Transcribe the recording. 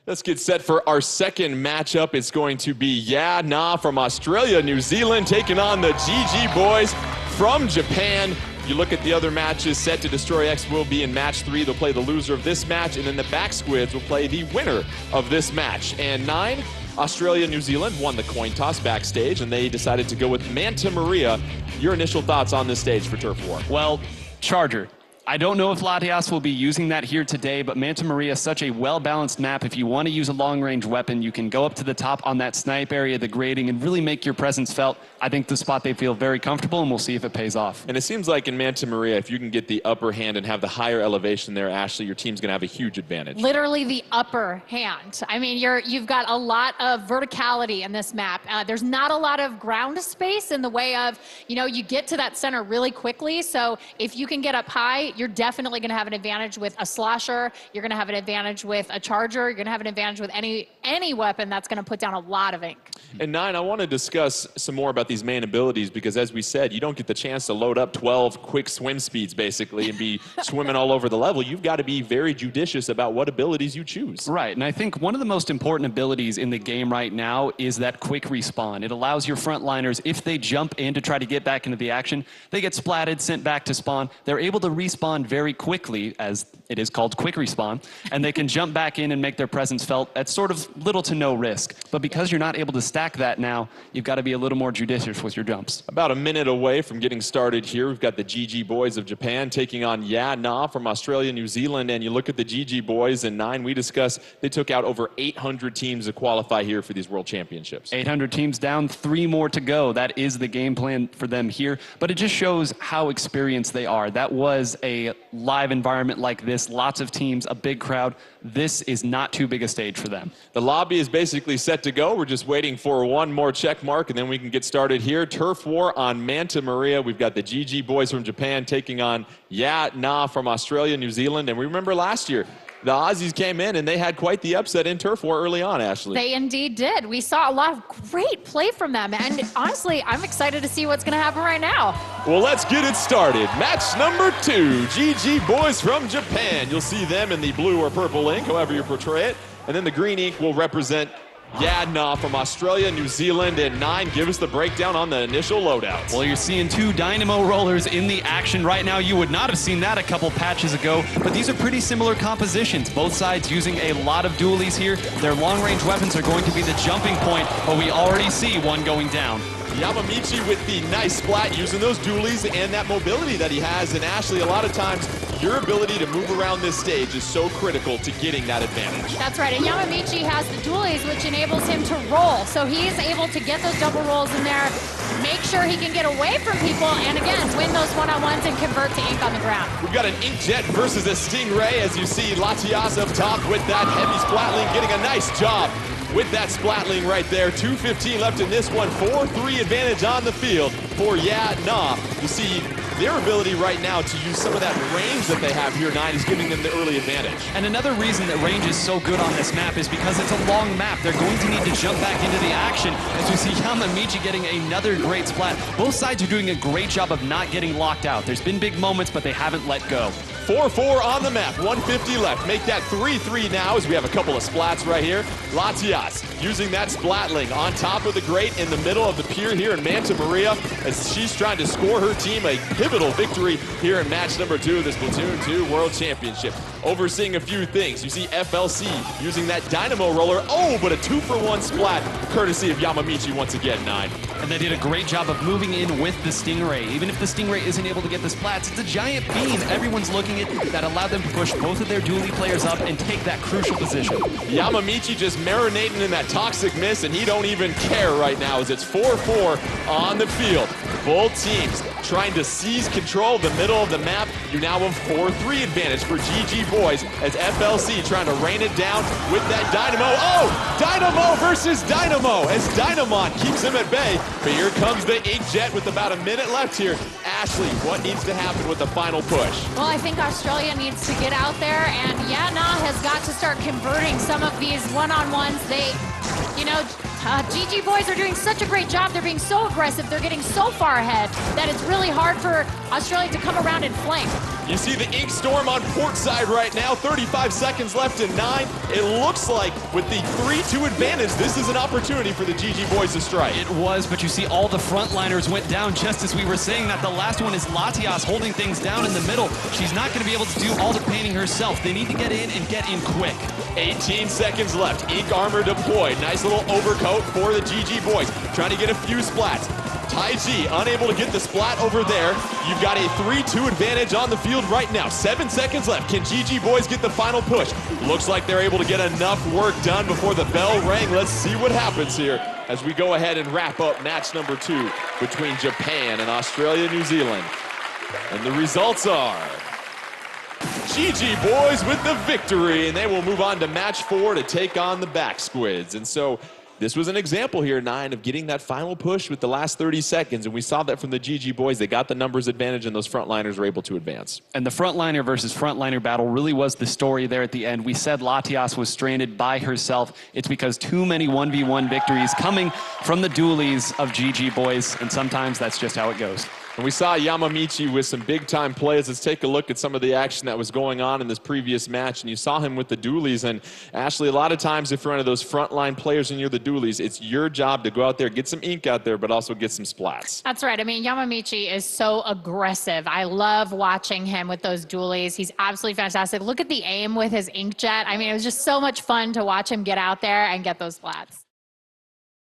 Let's get set for our second matchup. It's going to be Yeah Nah from Australia, New Zealand, taking on the GG Boys from Japan. You look at the other matches, Set to Destroy X will be in match 3. They'll play the loser of this match, and then the Back Squids will play the winner of this match. And 9, Australia, New Zealand won the coin toss backstage, and they decided to go with Manta Maria. Your initial thoughts on this stage for Turf War? Well, Charger. I don't know if Latias will be using that here today, but Manta Maria is such a well-balanced map. If you want to use a long-range weapon, you can go up to the top on that snipe area, the grading, and really make your presence felt. I think the spot they feel very comfortable, and we'll see if it pays off. And it seems like in Manta Maria, if you can get the upper hand and have the higher elevation there, Ashley, your team's going to have a huge advantage. Literally the upper hand. I mean, you've got a lot of verticality in this map. There's not a lot of ground space in the way of, you get to that center really quickly. So if you can get up high, you're definitely going to have an advantage with a slosher. You're going to have an advantage with a charger. You're going to have an advantage with any weapon that's going to put down a lot of ink. And 9, I want to discuss some more about these main abilities because, as we said, you don't get the chance to load up 12 quick swim speeds, basically, and be swimming all over the level. You've got to be very judicious about what abilities you choose. Right, and I think one of the most important abilities in the game right now is that quick respawn. It allows your frontliners, if they jump in to try to get back into the action, they get splatted, sent back to spawn. They're able to respawn very quickly, as it is called quick respawn, and they can jump back in and make their presence felt at sort of little to no risk. But because you're not able to stack that now, you've got to be a little more judicious with your jumps. About a minute away from getting started here, we've got the GG Boys of Japan taking on Yeah Nah from Australia, New Zealand, and you look at the GG Boys, and 9, we discussed, they took out over 800 teams to qualify here for these World Championships. 800 teams down, 3 more to go. That is the game plan for them here, but it just shows how experienced they are. That was a live environment like this, lots of teams, a big crowd. This is not too big a stage for them. The lobby is basically set to go. We're just waiting for one more check mark, and then we can get started here. Turf War on Manta Maria. We've got the GG Boys from Japan taking on Yeah Nah from Australia, New Zealand. And we remember last year, the Aussies came in and they had quite the upset in Turf War early on, Ashley. They indeed did. We saw a lot of great play from them. And honestly, I'm excited to see what's going to happen right now. Well, let's get it started. Match number 2, GG Boys from Japan. You'll see them in the blue or purple ink, however you portray it. And then the green ink will represent Yeah Nah from Australia, New Zealand, and 9, give us the breakdown on the initial loadouts. Well, you're seeing 2 Dynamo rollers in the action right now. You would not have seen that a couple patches ago, but these are pretty similar compositions. Both sides using a lot of dualies here. Their long-range weapons are going to be the jumping point, but we already see one going down. Yamamichi with the nice splat, using those dualies and that mobility that he has. And Ashley, a lot of times, your ability to move around this stage is so critical to getting that advantage. That's right, and Yamamichi has the dualies, which enables him to roll. So he's able to get those double rolls in there, make sure he can get away from people, and again, win those one-on-ones and convert to ink on the ground. We've got an Inkjet versus a Stingray, as you see Latias up top with that heavy splatling, getting a nice job with that splatling right there. 2:15 left in this one. 4-3 advantage on the field for Yeah Nah. You see their ability right now to use some of that range that they have here, 9, is giving them the early advantage. And another reason that range is so good on this map is because it's a long map. They're going to need to jump back into the action, as we see Yamamichi getting another great splat. Both sides are doing a great job of not getting locked out. There's been big moments, but they haven't let go. 4-4 on the map, 150 left. Make that 3-3 now as we have a couple of splats right here. Latias using that splatling on top of the grate in the middle of the pier here in Manta Maria as she's trying to score her team a pivotal victory here in match number 2 of the Splatoon 2 World Championship. Overseeing a few things. You see FLC using that Dynamo roller. Oh, but a 2-for-1 splat courtesy of Yamamichi once again, 9. And they did a great job of moving in with the Stingray. Even if the Stingray isn't able to get the splats, it's a giant beam everyone's looking at that allowed them to push both of their dually players up and take that crucial position. Yamamichi just marinating in that toxic miss, and he don't even care right now as it's 4-4 on the field. Both teams trying to seize control of the middle of the map. You now have 4-3 advantage for GG Boys as FLC trying to rain it down with that Dynamo. Oh, Dynamo versus Dynamo as Dynamon keeps him at bay. But here comes the Inkjet with about a minute left here. Ashley, what needs to happen with the final push? Well, I think Australia needs to get out there, and Yeah Nah has got to start converting some of these one-on-ones. GG boys are doing such a great job. They're being so aggressive. They're getting so far ahead that it's really hard for Australia to come around and flank. You see the ink storm on port side right now. 35 seconds left in 9. It looks like with the 3-2 advantage, this is an opportunity for the GG boys to strike. It was, but you see all the frontliners went down just as we were saying that. The last one is Latias holding things down in the middle. She's not going to be able to do all the painting herself. They need to get in and get in quick. 18 seconds left. Ink armor deployed. Nice little overcoat for the GG boys. Trying to get a few splats. Taiji unable to get the splat over there. You've got a 3-2 advantage on the field right now. 7 seconds left. Can GG boys get the final push? Looks like they're able to get enough work done before the bell rang. Let's see what happens here as we go ahead and wrap up match number 2 between Japan and Australia, New Zealand. And the results are GG boys with the victory, and they will move on to match 4 to take on the Back Squids. And so this was an example here, 9, of getting that final push with the last 30 seconds, and we saw that from the GG boys. They got the numbers advantage, and those frontliners were able to advance. And the frontliner versus frontliner battle really was the story there at the end. We said Latias was stranded by herself. It's because too many 1v1 victories coming from the dualies of GG boys, and sometimes that's just how it goes. And we saw Yamamichi with some big-time plays. Let's take a look at some of the action that was going on in this previous match. And you saw him with the dualies. And Ashley, a lot of times if you're one of those frontline players and you're the dualies, it's your job to go out there, get some ink out there, but also get some splats. That's right. I mean, Yamamichi is so aggressive. I love watching him with those dualies. He's absolutely fantastic. Look at the aim with his inkjet. I mean, it was just so much fun to watch him get out there and get those splats.